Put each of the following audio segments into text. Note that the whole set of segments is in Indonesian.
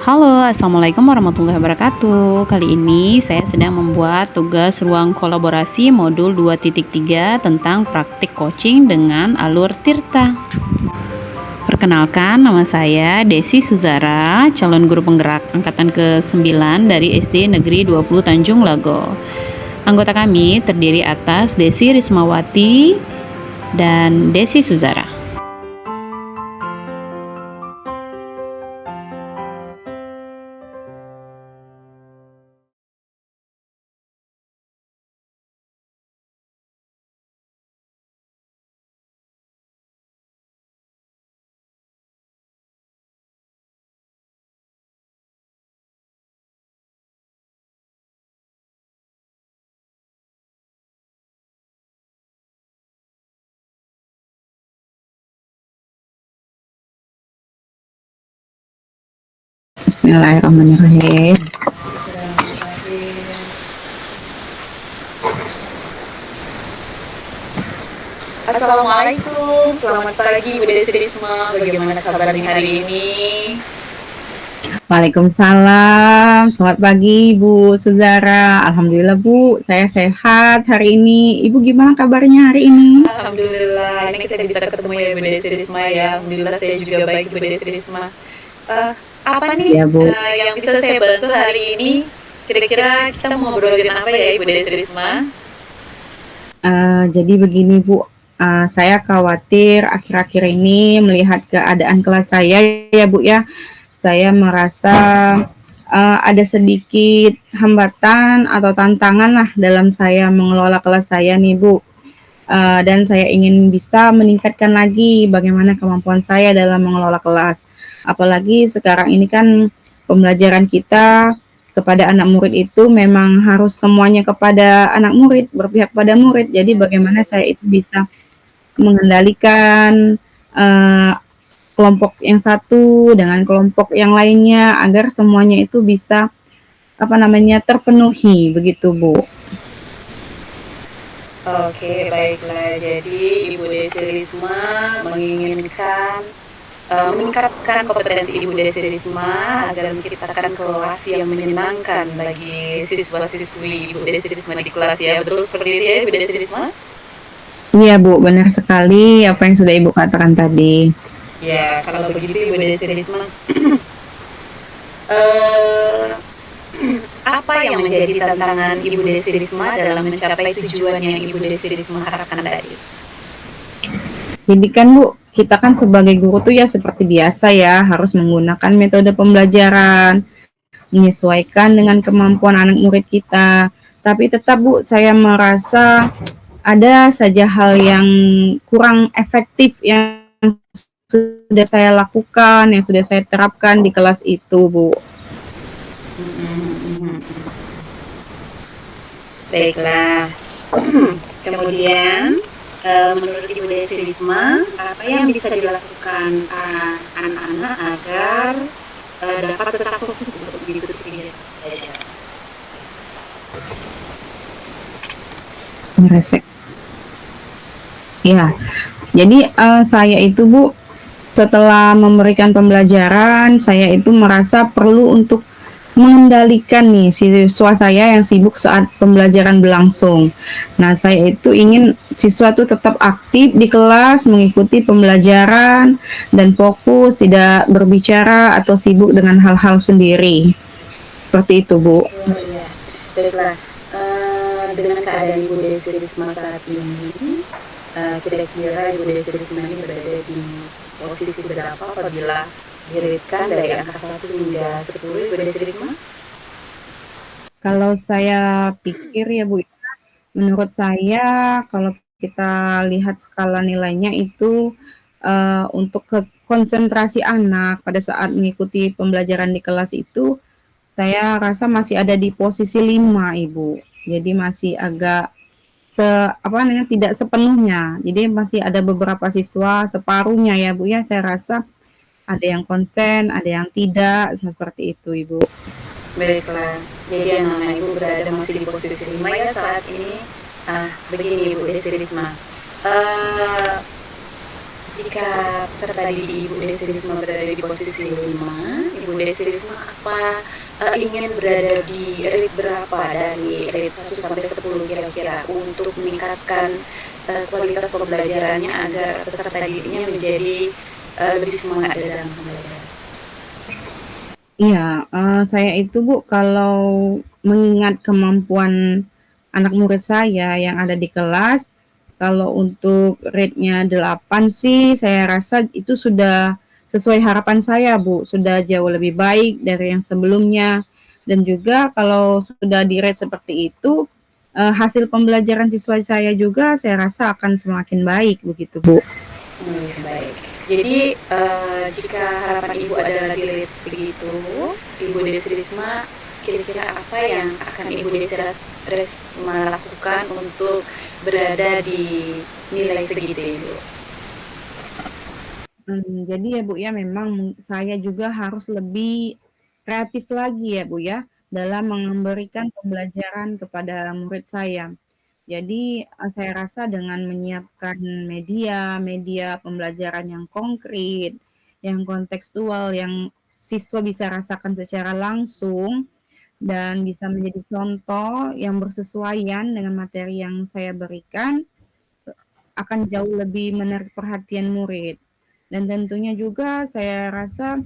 Halo, assalamualaikum warahmatullahi wabarakatuh. Kali ini saya sedang membuat tugas ruang kolaborasi modul 2.3 tentang praktik coaching dengan alur Tirta. Perkenalkan, nama saya Desi Suzara, calon guru penggerak angkatan ke-9 dari SD Negeri 20 Tanjung Lago. Anggota kami terdiri atas Desi Rismawati dan Desi Suzara. Bismillahirrahmanirrahim. Assalamualaikum, selamat pagi Bu Desi Risma. Bagaimana kabarnya hari ini? Waalaikumsalam. Selamat pagi Bu Suzara. Alhamdulillah Bu, saya sehat hari ini. Ibu gimana kabarnya hari ini? Alhamdulillah, ini kita bisa ketemu ya Bu Desi Risma ya. Alhamdulillah saya juga baik Bu Desi Risma. Apa nih Ya Bu. yang bisa saya bantu hari ini? Kira-kira kita mau ngobrolin apa ya Bu Desi Risma? Jadi begini Bu, saya khawatir akhir-akhir ini melihat keadaan kelas saya ya Bu ya. Saya merasa ada sedikit hambatan atau tantangan lah dalam saya mengelola kelas saya nih Bu. Dan saya ingin bisa meningkatkan lagi bagaimana kemampuan saya dalam mengelola kelas. Apalagi sekarang ini kan pembelajaran kita kepada anak murid itu memang harus semuanya kepada anak murid, berpihak pada murid. Jadi bagaimana saya itu bisa mengendalikan kelompok yang satu dengan kelompok yang lainnya agar semuanya itu bisa terpenuhi begitu Bu. Oke, baiklah. Jadi Ibu Desi Risma menginginkan meningkatkan kompetensi Ibu Desi Risma agar menciptakan kelas yang menyenangkan bagi siswa-siswi Ibu Desi Risma di kelas ya. Betul seperti itu ya Ibu Desi Risma? Iya Bu, benar sekali apa yang sudah Ibu katakan tadi. Ya, kalau begitu Ibu Desi Risma, eh, apa yang menjadi tantangan Ibu Desi Risma dalam mencapai tujuan yang Ibu Desi Risma harapkan tadi? Jadi kan Bu, kita kan sebagai guru tuh ya seperti biasa ya, harus menggunakan metode pembelajaran, menyesuaikan dengan kemampuan anak murid kita. Tapi tetap Bu, saya merasa ada saja hal yang kurang efektif yang sudah saya lakukan, yang sudah saya terapkan di kelas itu Bu. Baiklah. Kemudian, menurut Ibu Desi Risma, apa yang bisa dilakukan anak-anak agar dapat tetap fokus untuk mengikuti kegiatan belajar? Meresek. Ya, jadi saya itu Bu, setelah memberikan pembelajaran, saya itu merasa perlu untuk mengendalikan nih siswa saya yang sibuk saat pembelajaran berlangsung. Nah, saya itu ingin siswa itu tetap aktif di kelas, mengikuti pembelajaran, dan fokus, tidak berbicara atau sibuk dengan hal-hal sendiri. Seperti itu, Bu. Oh iya, baiklah. Dengan keadaan Ibu Desi Risma saat ini, kira-kira Ibu Desi Risma ini berada di posisi berapa apabila direitkan dari angka 1 hingga 10 Ibu Desi Risma? Kalau saya pikir ya Bu, menurut saya kalau kita lihat skala nilainya itu untuk konsentrasi anak pada saat mengikuti pembelajaran di kelas itu, saya rasa masih ada di posisi 5 Ibu. Jadi masih agak tidak sepenuhnya. Jadi masih ada beberapa siswa separuhnya ya Bu ya. Saya rasa ada yang konsen, ada yang tidak, seperti itu Ibu. Baiklah, jadi anak-anak Ibu berada masih di posisi 5 ya saat ini. Begini Ibu Desi Risma, Jika peserta didik Ibu Desi Risma berada di posisi 5, Ibu Desi Risma ingin berada di rate berapa dari rate 1 sampai 10 kira-kira untuk meningkatkan kualitas pembelajarannya agar peserta didiknya menjadi lebih semangat dalam pembelajaran. Iya, saya itu Bu, kalau mengingat kemampuan anak murid saya yang ada di kelas, kalau untuk rate-nya 8 sih, saya rasa itu sudah sesuai harapan saya Bu, sudah jauh lebih baik dari yang sebelumnya. Dan juga kalau sudah di rate seperti itu, hasil pembelajaran siswa saya juga saya rasa akan semakin baik begitu Bu. Baik. Jadi jika harapan Ibu adalah di rate segitu, Ibu Desi Risma kira-kira apa yang akan Ibu Desi Risma lakukan untuk berada di nilai segitu Ibu? Jadi ya Bu ya, memang saya juga harus lebih kreatif lagi ya Bu ya, dalam memberikan pembelajaran kepada murid saya. Jadi saya rasa dengan menyiapkan media pembelajaran yang konkret, yang kontekstual, yang siswa bisa rasakan secara langsung dan bisa menjadi contoh yang bersesuaian dengan materi yang saya berikan, akan jauh lebih menarik perhatian murid. Dan tentunya juga saya rasa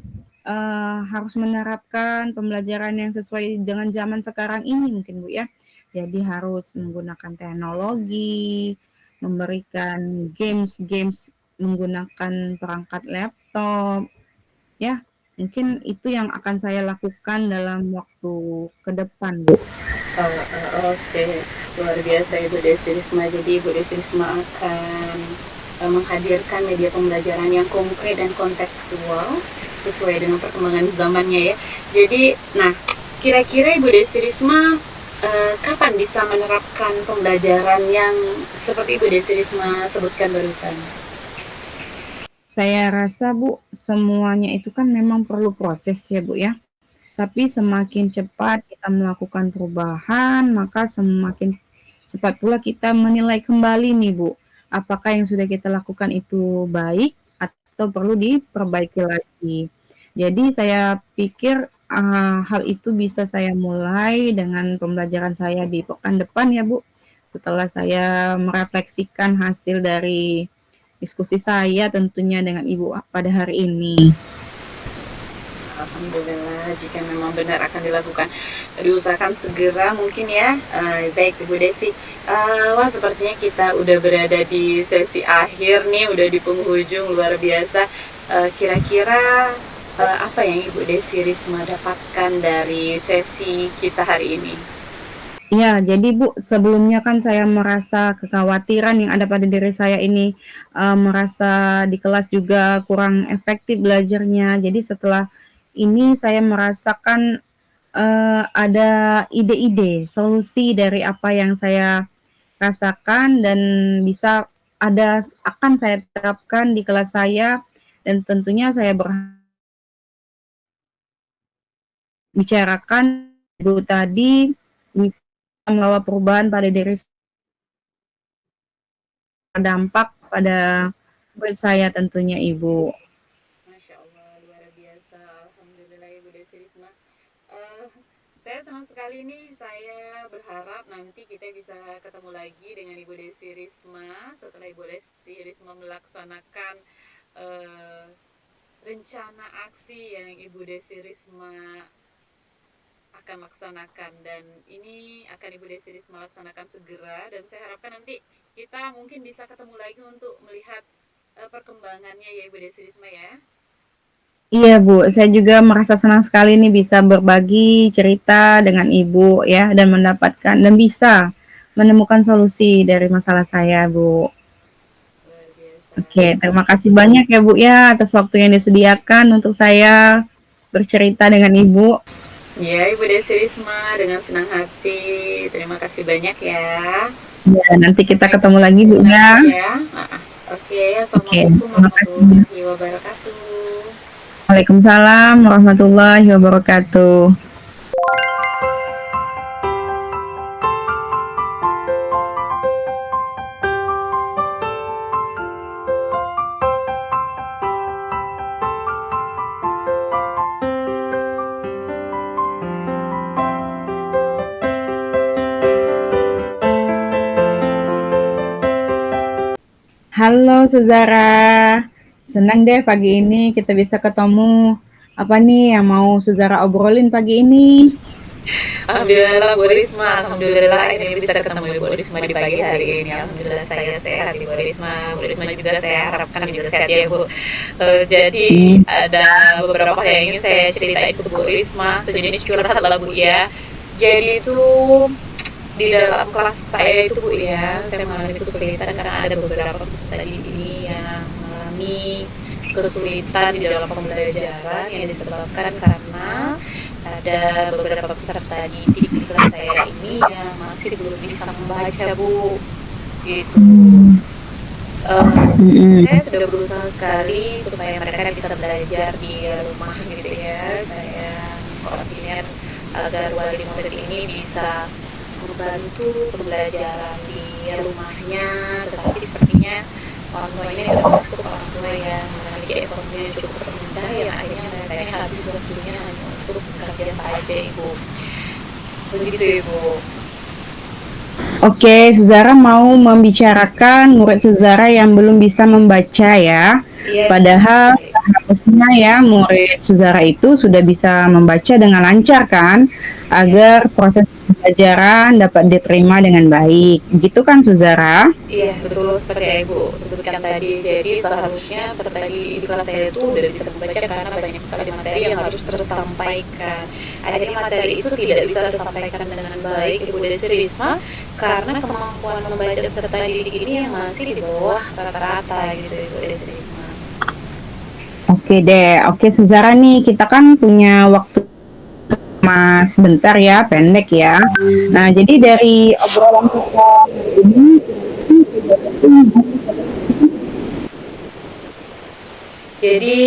harus menerapkan pembelajaran yang sesuai dengan zaman sekarang ini mungkin Bu ya. Jadi harus menggunakan teknologi, memberikan games-games menggunakan perangkat laptop, ya. Mungkin itu yang akan saya lakukan dalam waktu ke depan, Bu. Oke, luar biasa Ibu Desi Risma. Jadi Ibu Desi Risma akan menghadirkan media pembelajaran yang konkret dan kontekstual sesuai dengan perkembangan zamannya ya. Jadi, nah, kira-kira Ibu Desi Risma kapan bisa menerapkan pembelajaran yang seperti Ibu Desi Risma sebutkan barusan? Saya rasa Bu, semuanya itu kan memang perlu proses ya Bu ya. Tapi semakin cepat kita melakukan perubahan, maka semakin cepat pula kita menilai kembali nih Bu, apakah yang sudah kita lakukan itu baik atau perlu diperbaiki lagi. Jadi saya pikir hal itu bisa saya mulai dengan pembelajaran saya di pekan depan ya Bu. Setelah saya merefleksikan hasil dari diskusi saya tentunya dengan Ibu pada hari ini. Alhamdulillah, jika memang benar akan dilakukan, diusahakan segera mungkin ya. Baik Ibu Desi, wah sepertinya kita udah berada di sesi akhir nih, udah di penghujung, luar biasa. Kira-kira apa yang Ibu Desi Risma dapatkan dari sesi kita hari ini? Ya, jadi Bu, sebelumnya kan saya merasa kekhawatiran yang ada pada diri saya ini, merasa di kelas juga kurang efektif belajarnya. Jadi setelah ini saya merasakan, ada ide-ide, solusi dari apa yang saya rasakan dan akan saya terapkan di kelas saya dan tentunya saya bicarakan Ibu tadi bisa membawa perubahan pada diri dampak pada murid saya tentunya Ibu. Masya Allah, luar biasa. Alhamdulillah Ibu Desi Risma. Saya senang sekali nih, saya berharap nanti kita bisa ketemu lagi dengan Ibu Desi Risma setelah Ibu Desi Risma melaksanakan eh, rencana aksi yang Ibu Desi Risma akan laksanakan, dan ini akan Ibu Desi Risma laksanakan segera, dan saya harapkan nanti kita mungkin bisa ketemu lagi untuk melihat perkembangannya ya Ibu Desi Risma ya. Iya Bu, saya juga merasa senang sekali nih bisa berbagi cerita dengan Ibu ya dan mendapatkan dan bisa menemukan solusi dari masalah saya Bu. Luar biasa. Oke, terima kasih banyak ya Bu ya atas waktu yang disediakan untuk saya bercerita dengan Ibu. Ya, Ibu Desi Risma, dengan senang hati. Terima kasih banyak ya. Ya, nanti kita ketemu lagi Bu ya. Ya. Oke, Oke, Assalamualaikum terima kasih. warahmatullahi wabarakatuh. Waalaikumsalam warahmatullahi wabarakatuh. Halo Suzara, senang deh pagi ini kita bisa ketemu. Apa nih yang mau Suzara obrolin pagi ini? Alhamdulillah Bu Risma, Alhamdulillah ini bisa ketemu Ibu Risma di pagi hari ini. Alhamdulillah saya sehat Ibu Risma. Bu Risma juga saya harapkan juga sehat ya Bu. Jadi Hmm, ada beberapa hal yang ingin saya ceritain ke Bu Risma, sejenis curhat lah Bu ya. Jadi itu di dalam kelas saya itu Bu ya, saya mengalami kesulitan karena ada beberapa peserta didik ini yang mengalami kesulitan di dalam pembelajaran yang disebabkan karena ada beberapa peserta didik di kelas saya ini yang masih belum bisa membaca Bu, gitu. mm-mm. Saya sudah berusaha sekali supaya mereka bisa belajar di rumah gitu ya. Saya koordinir agar wali murid ini bisa membantu pembelajaran di rumahnya, tetapi sepertinya orang tua ini termasuk orang tua yang memiliki ekonomi yang cukup rendah, yang akhirnya mereka ini habis waktunya hanya untuk bekerja saja Ibu. Begitu Ibu. Oke, Suzara mau membicarakan murid Suzara yang belum bisa membaca ya. Iya Bu. Padahal harusnya ya murid Suzara itu sudah bisa membaca dengan lancar kan, Iya. agar proses pembelajaran dapat diterima dengan baik. Gitu kan Suzara? Iya, betul seperti yang Ibu sebutkan tadi. Jadi seharusnya peserta di kelas saya itu udah bisa membaca karena banyak sekali materi yang harus tersampaikan. Akhirnya materi itu tidak bisa tersampaikan dengan baik Ibu Desi Risma karena kemampuan membaca peserta didik ini yang masih di bawah rata-rata gitu Ibu Desi Risma. Oke deh, oke Suzara nih kita kan punya waktu Mas sebentar ya, pendek ya. Nah, jadi dari obrolan kita ini Jadi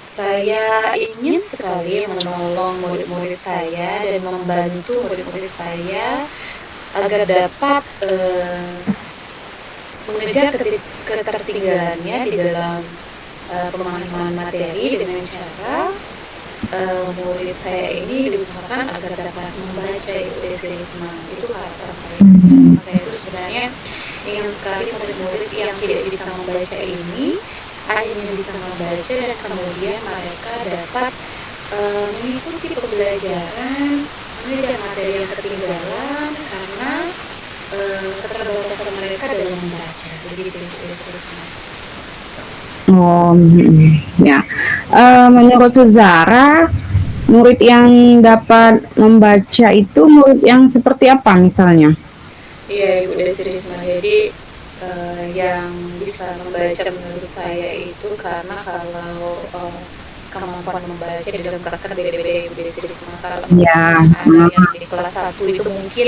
saya ingin sekali menolong murid-murid saya dan membantu murid-murid saya agar dapat mengejar ketertinggalannya di dalam pemahaman materi dengan cara murid saya ini diusahakan agar dapat membaca Risma. Itu harapan saya. Harapan saya itu sebenarnya ingin sekali murid-murid yang tidak bisa membaca ini akhirnya bisa membaca dan kemudian mereka dapat mengikuti pembelajaran, mengejar materi yang ketinggalan karena keterbatasan mereka dalam membaca. Begitu Risma. oh, ya. Menurut Suzara, murid yang dapat membaca itu murid yang seperti apa misalnya? Iya Ibu Desi Risma. Jadi yang bisa membaca menurut saya itu karena kalau kemampuan membaca di dalam kelas kan beda-beda Ibu Desi Risma. Kalau Ya, ada yang di kelas 1 itu mungkin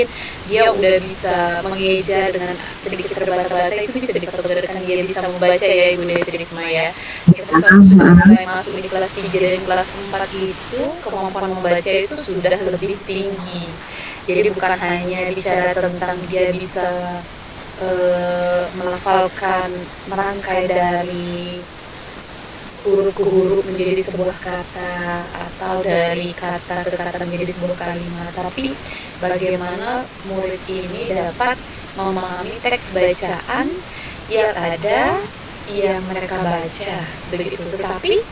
dia udah bisa mengeja dengan sedikit terbata-bata, itu bisa dikategorikan dia bisa membaca ya Ibu Desi Risma ya. Tapi kalau sudah mulai masuk di kelas 3 dan kelas 4 itu kemampuan membaca itu sudah lebih tinggi. Jadi bukan hanya bicara tentang dia bisa melafalkan merangkai dari huruf ke huruf menjadi sebuah kata atau dari kata ke kata menjadi sebuah kalimat, tapi bagaimana murid ini dapat memahami teks bacaan yang ada yang mereka baca begitu. Tetapi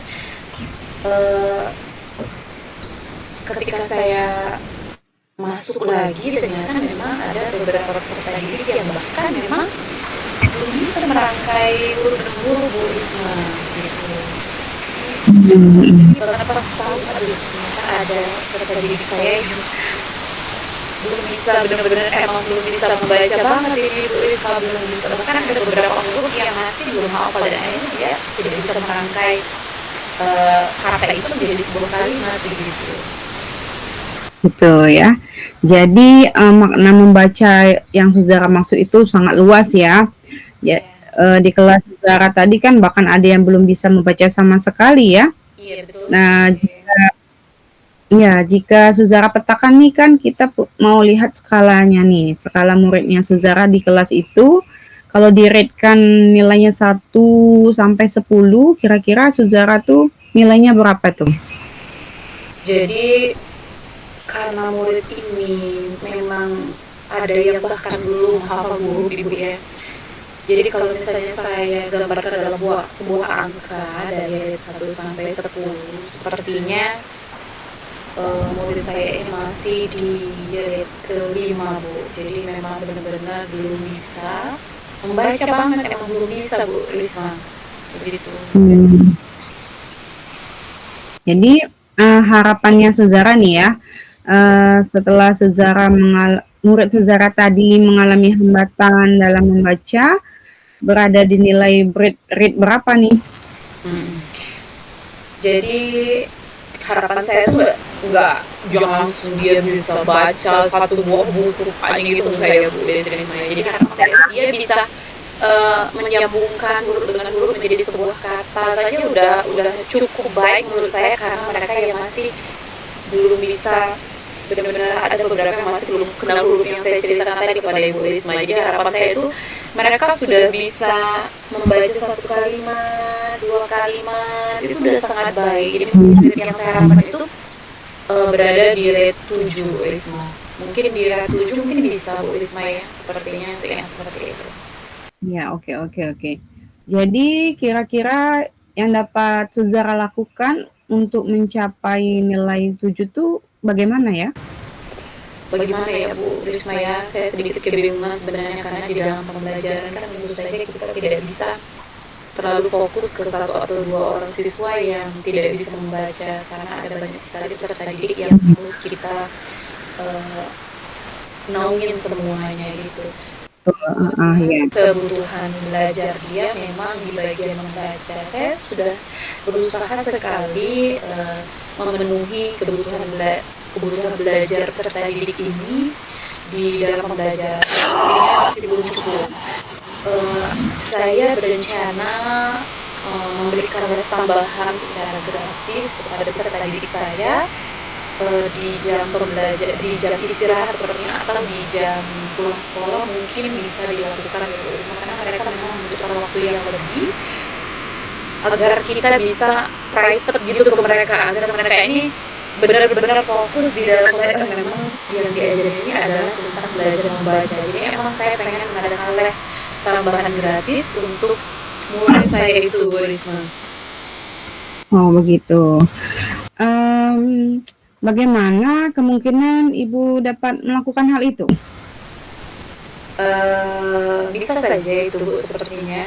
ketika saya masuk lagi ternyata memang ada beberapa peserta didik yang bahkan memang belum bisa merangkai huruf demi huruf Bu Risma gitu. Bahkan pas tahu aduh ternyata ada peserta didik saya yang belum bisa benar-benar emang belum bisa membaca banget ini Bu Risma, belum bisa, bahkan ada beberapa huruf yang masih belum hafal dan akhirnya dia tidak bisa merangkai kata itu menjadi sebuah kalimat begitu. gitu ya. Jadi makna membaca yang Suzara maksud itu sangat luas ya. Ya, Iya, di kelas Suzara tadi kan bahkan ada yang belum bisa membaca sama sekali ya. iya betul Nah, sekali. jika Suzara petakan nih kan kita mau lihat skalanya nih, skala muridnya Suzara di kelas itu kalau di-rate-kan nilainya 1 sampai 10, kira-kira Suzara tuh nilainya berapa tuh? Jadi karena murid ini memang ada yang bahkan belum hafal huruf Ibu ya. Jadi kalau misalnya saya gambarkan dalam sebuah angka dari rate 1 sampai 10, sepertinya murid saya ini masih di rate ke-5, Bu. Jadi memang benar-benar belum bisa membaca banget, emang belum bisa, Bu Risma. Begitu. Jadi harapannya Suzara nih ya, setelah murid Suzara tadi mengalami hambatan dalam membaca, berada di nilai rate berapa nih? Jadi harapan saya tuh nggak jangan langsung dia bisa baca satu buah buku paling gitu enggak ya Bu Desi. Jadi harapan saya dia bisa menyambungkan huruf dengan huruf menjadi sebuah kata saja udah cukup baik menurut saya, karena mereka yang masih belum bisa benar-benar, ada beberapa yang masih belum kenal huruf yang saya ceritakan tadi kepada Ibu Risma. Jadi harapan saya itu mereka sudah bisa membaca satu kalimat, dua kalimat, itu sudah sangat baik. Jadi murid yang saya harapkan itu berada di rate 7, Bu Risma. Mungkin di rate 7 mungkin bisa, Bu Risma ya, sepertinya untuk yang seperti itu. Ya, oke. Jadi kira-kira yang dapat Suzara lakukan untuk mencapai nilai 7 tuh bagaimana ya? Bagaimana ya Bu Risma ya, saya sedikit kebingungan sebenarnya, karena di dalam pembelajaran kan tentu saja kita tidak bisa terlalu fokus ke satu atau dua orang siswa yang tidak bisa membaca, karena ada banyak sekali peserta didik yang harus kita naungin semuanya gitu. Ya. Kebutuhan belajar dia memang di bagian membaca. Saya sudah berusaha sekali memenuhi kebutuhan belajar peserta didik ini di dalam pembelajaran. Artinya masih belum cukup. Saya berencana memberikan les tambahan secara gratis kepada peserta didik saya di jam istirahat sepertinya, atau di jam pulang sekolah mungkin bisa dilakukan gitu, karena mereka memang membutuhkan waktu yang lebih agar kita bisa private gitu ke mereka, agar mereka ini benar-benar fokus di dalam belajar. Memang yang diajarin ini adalah tentang belajar membaca. Jadi emang saya pengen mengadakan les tambahan gratis untuk murid saya itu, Bu Risma. Oh begitu. Bagaimana kemungkinan Ibu dapat melakukan hal itu? Bisa saja itu Bu, sepertinya.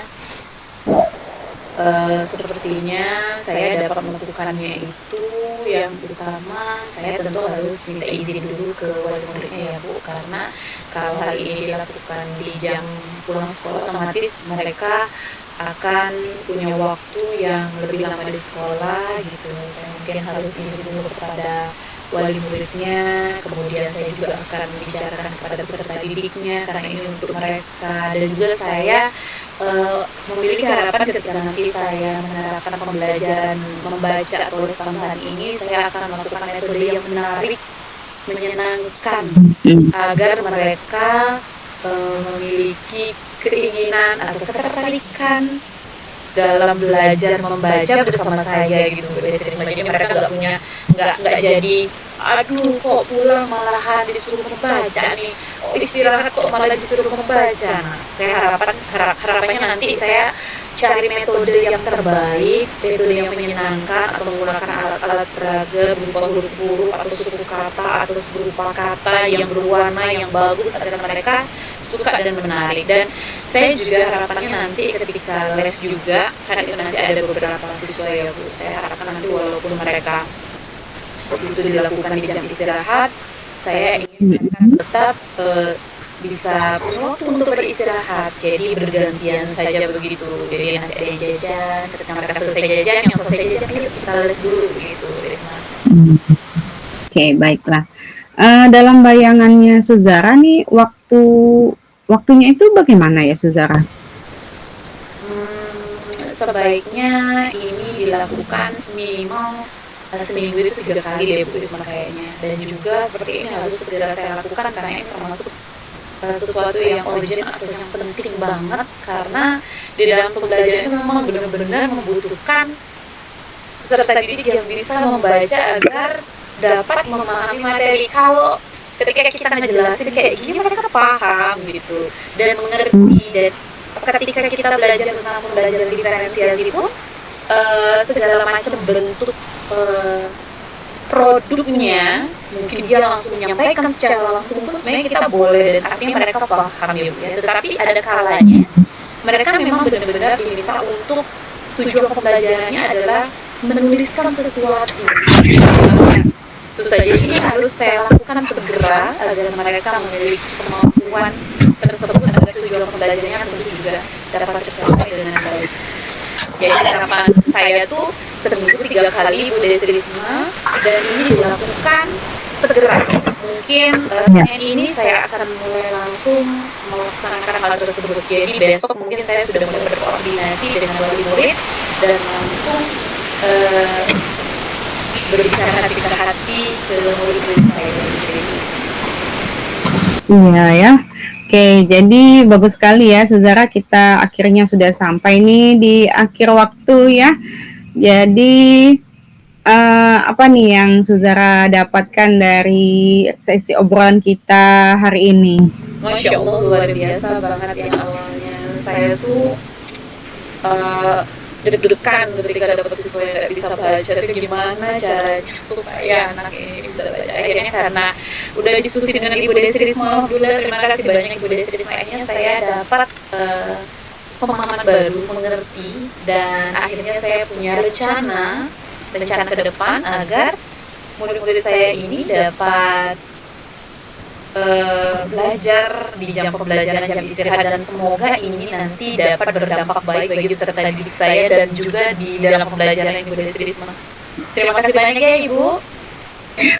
Sepertinya saya dapat melakukannya itu, yang utama saya tentu harus minta izin dulu ke wali muridnya ya Bu, karena kalau hal ini dilakukan di jam pulang sekolah otomatis mereka akan punya waktu yang lebih lama di sekolah gitu. Saya mungkin harus izin dulu kepada wali muridnya, kemudian saya juga akan bicarakan kepada peserta didiknya, karena ini untuk mereka. Dan juga saya memiliki harapan ketika nanti saya menerapkan pembelajaran membaca atau les tambahan ini, saya akan melakukan metode yang menarik, menyenangkan, agar mereka memiliki keinginan atau ketertarikan dalam belajar membaca bersama saya gitu. Jadi mereka nggak jadi aduh kok pulang malahan disuruh membaca nih, istirahat kok malah disuruh membaca. Nah, saya harapannya nanti saya cari metode yang terbaik, metode yang menyenangkan, atau menggunakan alat-alat peraga berupa huruf-huruf atau suku kata atau berupa kata yang berwarna yang bagus agar mereka suka dan menarik. Dan saya juga harapannya nanti ketika les juga, karena itu nanti ada beberapa siswa ya Bu, saya harapkan nanti walaupun mereka itu dilakukan di jam istirahat, saya ingin mereka tetap bisa punya waktu untuk beristirahat, jadi bergantian saja begitu. Jadi nanti ada yang jajan, ketika mereka selesai jajan, yang selesai jajan yuk kita les dulu begitu. Oke, baiklah. Dalam bayangannya Suzara nih, waktunya itu bagaimana ya Suzara? Sebaiknya ini dilakukan minimal seminggu itu 3 kali deh Bu Risma kayaknya. Dan juga seperti ini harus segera saya lakukan, karena ini termasuk sesuatu yang urgent atau yang penting banget, karena di dalam pembelajaran itu memang benar-benar membutuhkan peserta didik yang bisa membaca agar dapat memahami materi. Kalau ketika kita ngejelasin kayak gini mereka paham gitu dan mengerti, dan ketika kita belajar tentang pembelajaran diferensiasi pun segala macam bentuk produknya mungkin dia langsung menyampaikan secara langsung pun sebenarnya kita boleh dan artinya mereka paham ya Bu ya. Tetapi ada kalanya mereka memang benar-benar diminta untuk tujuan pembelajarannya adalah menuliskan sesuatu. Susah, jadi ini harus saya lakukan segera agar mereka memiliki kemampuan tersebut agar tujuan pembelajarannya tentu juga dapat tercapai dengan baik. Jadi harapan saya tuh seminggu 3 kali Bu Desi Risma, dan ini dilakukan segera. Mungkin Senin ini saya akan mulai langsung melaksanakan hal tersebut. Jadi besok mungkin saya sudah mulai berkoordinasi dengan wali murid dan langsung berbicara hati ke hati ke murid-murid saya. Iya ya. Oke, jadi bagus sekali ya Suzara, kita akhirnya sudah sampai nih di akhir waktu ya. Jadi apa nih yang Suzara dapatkan dari sesi obrolan kita hari ini? Masya Allah, luar biasa banget yang awalnya saya tuh deg-degan ketika dapat siswa yang nggak bisa baca, itu gimana caranya supaya anak ini bisa baca. Akhirnya karena udah diskusi dengan Ibu Desi Risma, alhamdulillah terima kasih banyak Ibu Desi Risma, akhirnya saya dapat pemahaman baru, mengerti, dan akhirnya saya punya rencana ke depan agar murid-murid saya ini dapat belajar di jam pembelajaran, jam istirahat, dan semoga ini nanti dapat berdampak baik bagi peserta didik saya dan juga di dalam pembelajaran Ibu Desi Risma. Terima kasih banyak ya Ibu.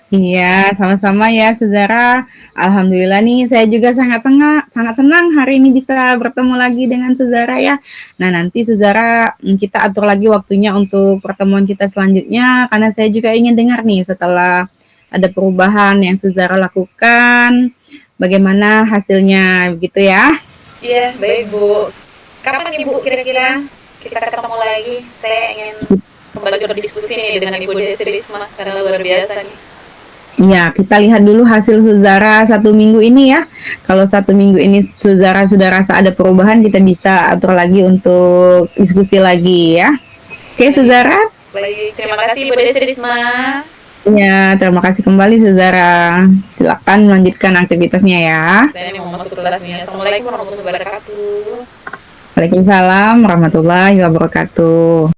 Iya, sama-sama ya Suzara. Alhamdulillah nih saya juga sangat senang hari ini bisa bertemu lagi dengan Suzara ya. Nah, nanti Suzara kita atur lagi waktunya untuk pertemuan kita selanjutnya, karena saya juga ingin dengar nih setelah ada perubahan yang Suzara lakukan, bagaimana hasilnya begitu ya. Iya, baik Bu. Kapan Ibu kira-kira kita ketemu lagi? Saya ingin kembali berdiskusi nih dengan Ibu Desi Risma karena luar biasa nih. Ya, kita lihat dulu hasil Suzara 1 minggu ini ya. Kalau 1 minggu ini Suzara sudah rasa ada perubahan, kita bisa atur lagi untuk diskusi lagi ya. Oke, Suzara. Baik, terima kasih Ibu Desi Risma. Ya, terima kasih kembali Suzara. Silakan melanjutkan aktivitasnya ya. Saya ini mau masuk kelasnya. Assalamualaikum warahmatullahi wabarakatuh. Waalaikumsalam warahmatullahi wabarakatuh.